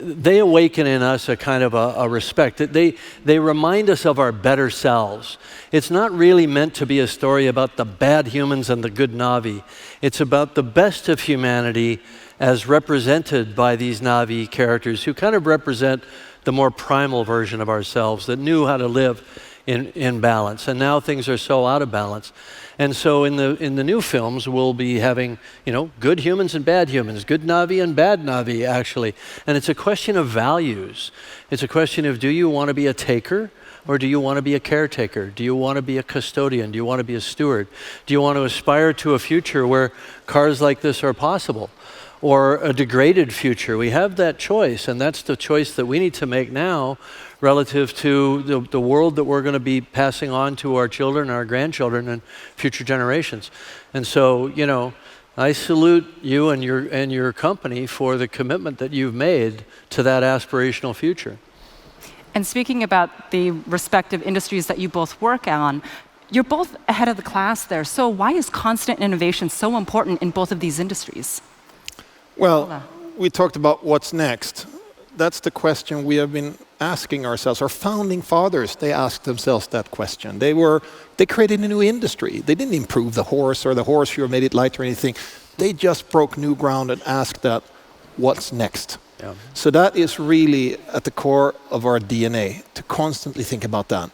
they awaken in us a kind of a respect. They remind us of our better selves. It's not really meant to be a story about the bad humans and the good Na'vi. It's about the best of humanity as represented by these Na'vi characters who kind of represent the more primal version of ourselves that knew how to live in balance. And now things are so out of balance. And so in the new films, we'll be having, good humans and bad humans, good Na'vi and bad Na'vi, actually. And it's a question of values. It's a question of, do you want to be a taker or do you want to be a caretaker? Do you want to be a custodian? Do you want to be a steward? Do you want to aspire to a future where cars like this are possible? Or a degraded future? We have that choice, and that's the choice that we need to make now relative to the world that we're going to be passing on to our children, our grandchildren, and future generations. And so, I salute you and your company for the commitment that you've made to that aspirational future. And speaking about the respective industries that you both work on, you're both ahead of the class there. So why is constant innovation so important in both of these industries? Well, we talked about what's next. That's the question we have been asking ourselves. Our founding fathers, they asked themselves that question. They created a new industry. They didn't improve the horse or the horseshoe or made it lighter or anything. They just broke new ground and asked that, what's next? Yeah. So that is really at the core of our DNA, to constantly think about that.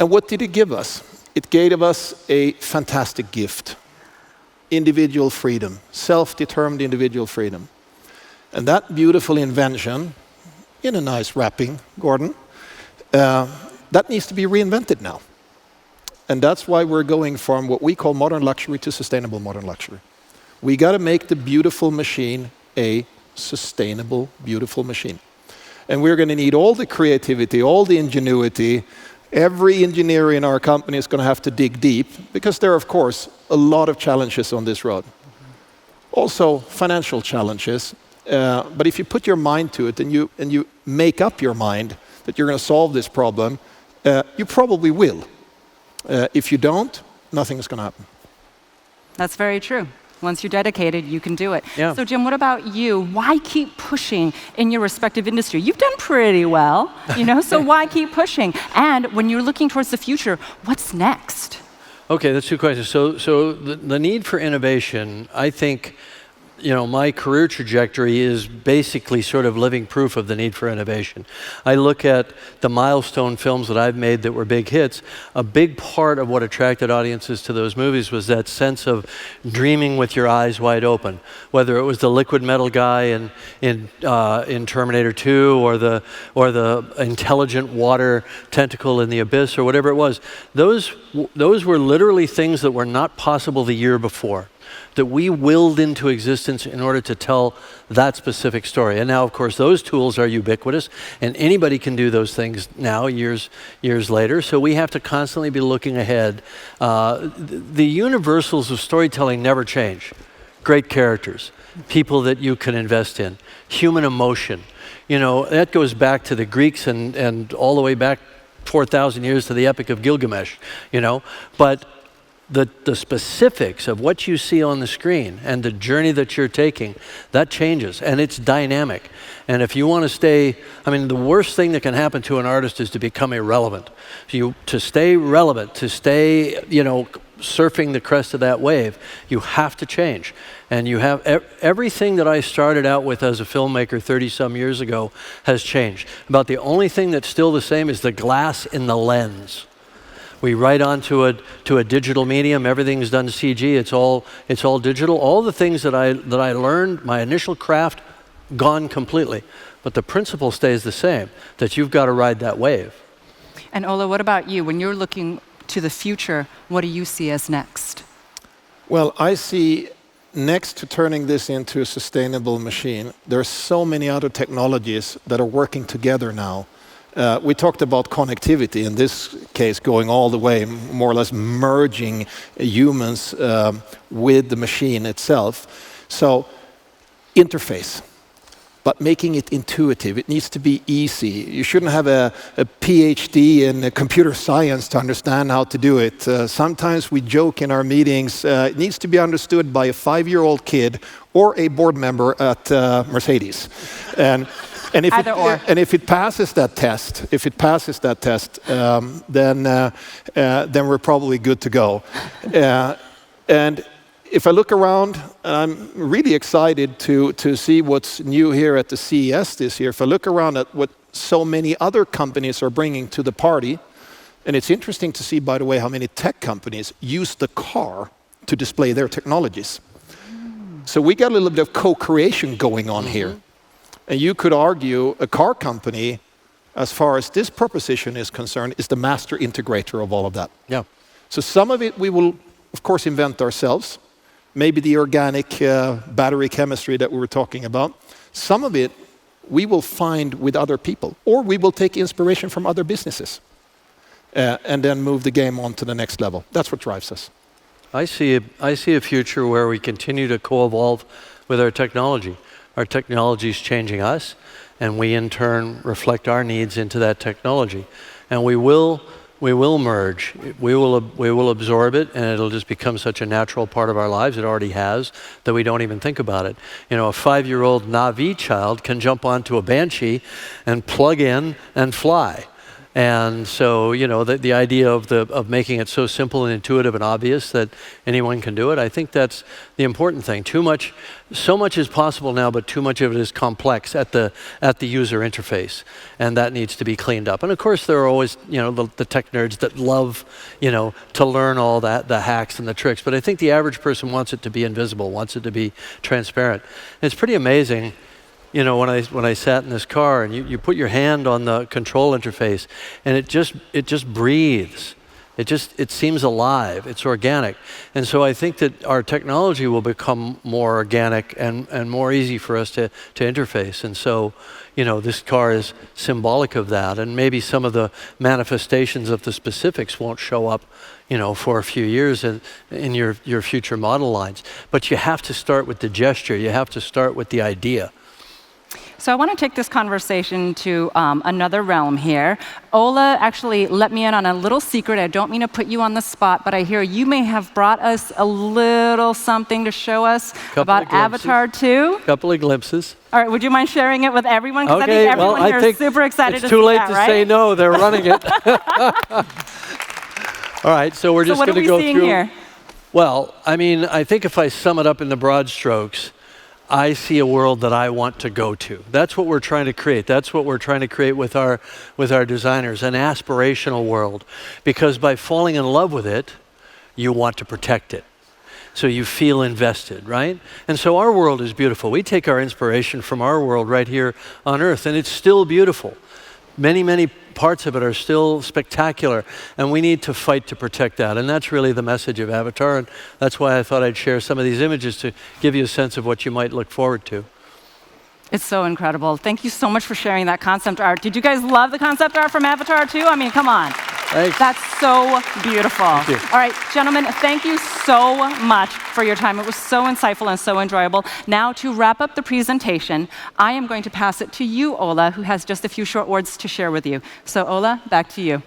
And what did it give us? It gave us a fantastic gift. Individual freedom, self-determined individual freedom. And that beautiful invention, in a nice wrapping, Gordon, that needs to be reinvented now. And that's why we're going from what we call modern luxury to sustainable modern luxury. We got to make the beautiful machine a sustainable, beautiful machine. And we're going to need all the creativity, all the ingenuity. Every engineer in our company is going to have to dig deep, because there are, of course, a lot of challenges on this road. Also, financial challenges. But if you put your mind to it and you make up your mind that you're going to solve this problem, you probably will. If you don't, nothing is going to happen. That's very true. Once you're dedicated, you can do it. Yeah. So Jim, what about you? Why keep pushing in your respective industry? You've done pretty well, so why keep pushing? And when you're looking towards the future, what's next? Okay, that's two questions. So the need for innovation, I think, my career trajectory is basically sort of living proof of the need for innovation. I look at the milestone films that I've made that were big hits. A big part of what attracted audiences to those movies was that sense of dreaming with your eyes wide open. Whether it was the liquid metal guy in Terminator 2 or the intelligent water tentacle in the abyss or whatever it was, those were literally things that were not possible the year before, that we willed into existence in order to tell that specific story. And now, of course, those tools are ubiquitous, and anybody can do those things now, years later. So we have to constantly be looking ahead. The universals of storytelling never change. Great characters, people that you can invest in, human emotion. That goes back to the Greeks and all the way back 4,000 years to the Epic of Gilgamesh, you know. But the specifics of what you see on the screen and the journey that you're taking, that changes, and it's dynamic. And if you want to stay, I mean, the worst thing that can happen to an artist is to become irrelevant. To stay relevant, to stay, you know, surfing the crest of that wave, you have to change. And you have everything that I started out with as a filmmaker 30-some years ago has changed. About the only thing that's still the same is the glass in the lens. We write onto a digital medium. Everything's done CG. It's all digital. All the things that I learned, my initial craft, gone completely. But the principle stays the same. That you've got to ride that wave. And Ola, what about you? When you're looking to the future, what do you see as next? Well, I see next to turning this into a sustainable machine, there are so many other technologies that are working together now. We talked about connectivity, in this case going all the way, more or less merging humans with the machine itself. So, interface, but making it intuitive. It needs to be easy. You shouldn't have a PhD in computer science to understand how to do it. Sometimes we joke in our meetings, it needs to be understood by a 5-year-old kid or a board member at Mercedes. And if it passes that test, then we're probably good to go. And if I look around, I'm really excited to see what's new here at the CES this year. If I look around at what so many other companies are bringing to the party, and it's interesting to see, by the way, how many tech companies use the car to display their technologies. So we got a little bit of co-creation going on here. And you could argue a car company, as far as this proposition is concerned, is the master integrator of all of that. Yeah. So some of it we will, of course, invent ourselves. Maybe the organic battery chemistry that we were talking about. Some of it we will find with other people, or we will take inspiration from other businesses and then move the game on to the next level. That's what drives us. I see a future where we continue to co-evolve with our technology. Our technology is changing us, and we in turn reflect our needs into that technology. And we will merge. We will absorb it, and it'll just become such a natural part of our lives. It already has, that we don't even think about it. You know, a 5-year-old Navi child can jump onto a Banshee and plug in and fly. And so, you know, the idea of making it so simple and intuitive and obvious that anyone can do it, I think that's the important thing. So much is possible now, but too much of it is complex at the user interface, and that needs to be cleaned up. And of course, there are always, you know, the tech nerds that love, you know, to learn all that, the hacks and the tricks. But I think the average person wants it to be invisible, wants it to be transparent. And it's pretty amazing. You know, when I sat in this car and you put your hand on the control interface and it just breathes. It seems alive. It's organic. And so I think that our technology will become more organic and more easy for us to interface. And so, you know, this car is symbolic of that. And maybe some of the manifestations of the specifics won't show up, you know, for a few years in your future model lines. But you have to start with the gesture. You have to start with the idea. So I want to take this conversation to another realm here. Ola actually let me in on a little secret. I don't mean to put you on the spot, but I hear you may have brought us a little something to show us about Avatar 2. Couple of glimpses. All right, would you mind sharing it with everyone? Because Okay, I think everyone here is super excited to see that, it's too late to right? say no. They're running it. All right, so we're just going to go through. What are we seeing here? Well, I mean, I think if I sum it up in the broad strokes, I see a world that I want to go to. That's what we're trying to create. That's what we're trying to create with our designers, an aspirational world. Because by falling in love with it, you want to protect it. So you feel invested, right? And so our world is beautiful. We take our inspiration from our world right here on Earth, and it's still beautiful. Many, many parts of it are still spectacular, and we need to fight to protect that. And that's really the message of Avatar, and that's why I thought I'd share some of these images to give you a sense of what you might look forward to. It's so incredible. Thank you so much for sharing that concept art. Did you guys love the concept art from Avatar 2? I mean, come on. Thanks. That's so beautiful. Thank you. All right, gentlemen, thank you so much for your time. It was so insightful and so enjoyable. Now, to wrap up the presentation, I am going to pass it to you, Ola, who has just a few short words to share with you. So, Ola, back to you.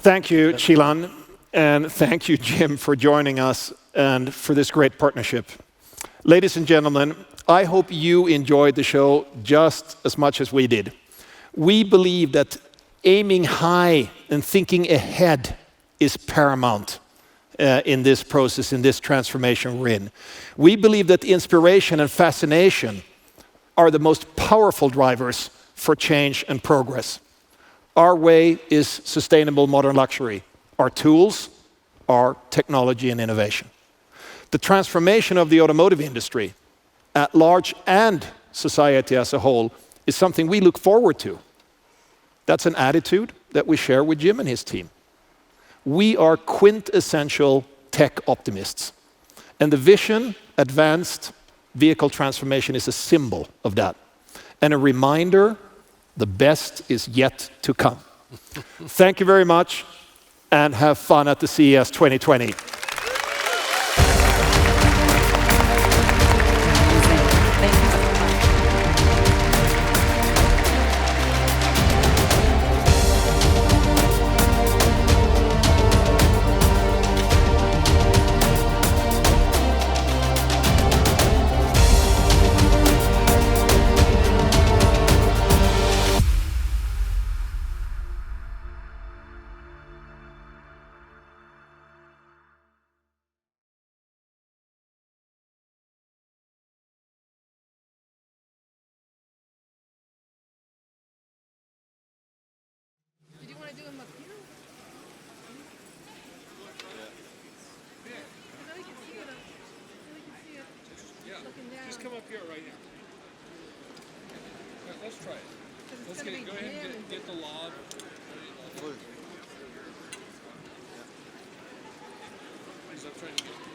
Thank you, Chilan, and thank you, Jim, for joining us and for this great partnership. Ladies and gentlemen, I hope you enjoyed the show just as much as we did. We believe that aiming high and thinking ahead is paramount in this process, in this transformation we're in. We believe that inspiration and fascination are the most powerful drivers for change and progress. Our way is sustainable modern luxury. Our tools are technology and innovation. The transformation of the automotive industry at large and society as a whole is something we look forward to. That's an attitude that we share with Jim and his team. We are quintessential tech optimists. And the Vision Advanced Vehicle Transformation is a symbol of that. And a reminder, the best is yet to come. Thank you very much, and have fun at the CES 2020. Just come up here right now. Let's try it. Let's get it. Go ahead and get the log. Please. I'm trying to get